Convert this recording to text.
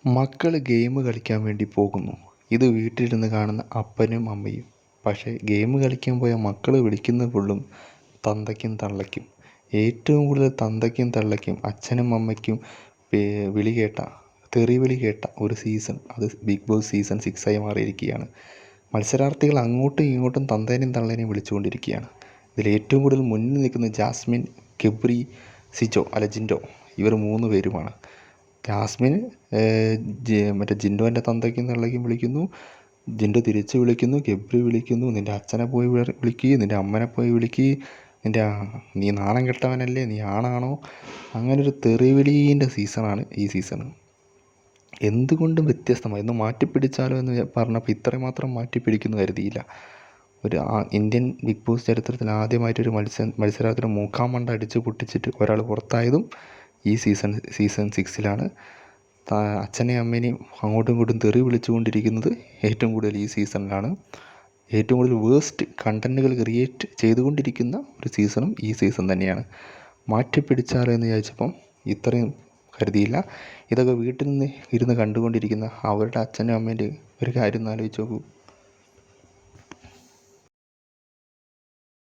മക്കൾ ഗെയിം കളിക്കാൻ വേണ്ടി പോകുന്നു. ഇത് വീട്ടിലിരുന്ന് കാണുന്ന അപ്പനും അമ്മയും. പക്ഷേ ഗെയിം കളിക്കാൻ പോയ മക്കൾ വിളിക്കുന്നത് ഫുള്ളും തന്തയ്ക്കും തള്ളയ്ക്കും. ഏറ്റവും കൂടുതൽ തന്തയ്ക്കും തള്ളയ്ക്കും അച്ഛനും അമ്മയ്ക്കും തെറി വിളി കേട്ട ഒരു സീസൺ അത് ബിഗ് ബോസ് സീസൺ 6 ആയി മാറിയിരിക്കുകയാണ്. മത്സരാർത്ഥികൾ അങ്ങോട്ടും ഇങ്ങോട്ടും തന്തേനെയും തള്ളേനെയും വിളിച്ചുകൊണ്ടിരിക്കുകയാണ്. ഇതിൽ ഏറ്റവും കൂടുതൽ മുന്നിൽ നിൽക്കുന്നത് ജാസ്മിൻ, ഗബ്രി, ജിൻഡോ, ഇവർ 3 പേരുമാണ്. ജാസ്മിൻ ജിൻഡോൻ്റെ തന്തയ്ക്കും തള്ളയ്ക്കും വിളിക്കുന്നു. ജിൻഡോ തിരിച്ച് വിളിക്കുന്നു. ഗബ്രി വിളിക്കുന്നു, നിൻ്റെ അച്ഛനെ പോയി വിളിക്കുക, നിൻ്റെ അമ്മനെ പോയി വിളിക്കുക, നീ നാണം കെട്ടവനല്ലേ, നീ ആണാണോ? അങ്ങനൊരു തെറിവിളീൻ്റെ സീസണാണ് ഈ സീസൺ. എന്തുകൊണ്ടും വ്യത്യസ്തമായി ഒന്ന് മാറ്റിപ്പിടിച്ചാലോ എന്ന് പറഞ്ഞപ്പോൾ ഇത്രമാത്രം മാറ്റിപ്പിടിക്കുന്നു കരുതിയില്ല. ഇന്ത്യൻ ബിഗ് ബോസ് ചരിത്രത്തിൽ ആദ്യമായിട്ടൊരു മത്സരാർത്ഥിയുടെ മൂക്കാമണ്ട അടിച്ച് പൊട്ടിച്ചിട്ട് ഒരാൾ പുറത്തായതും ഈ സീസൺ 6-ലാണ്. അച്ഛനെയും അമ്മേനെയും അങ്ങോട്ടും ഇങ്ങോട്ടും തെറി വിളിച്ചുകൊണ്ടിരിക്കുന്നത് ഏറ്റവും കൂടുതൽ ഈ സീസണിലാണ്. ഏറ്റവും കൂടുതൽ വേസ്റ്റ് കണ്ടൻറ്റുകൾ ക്രിയേറ്റ് ചെയ്തുകൊണ്ടിരിക്കുന്ന ഒരു സീസണും ഈ സീസൺ തന്നെയാണ്. മാറ്റിപ്പിടിച്ചാലോ എന്ന് വിചാരിച്ചപ്പം ഇത്രയും കരുതിയില്ല. ഇതൊക്കെ വീട്ടിൽ നിന്ന് ഇരുന്ന് കണ്ടുകൊണ്ടിരിക്കുന്ന അവരുടെ അച്ഛനും അമ്മേൻ്റെ ഒരു കാര്യം ഒന്ന് ആലോചിച്ച് നോക്കൂ.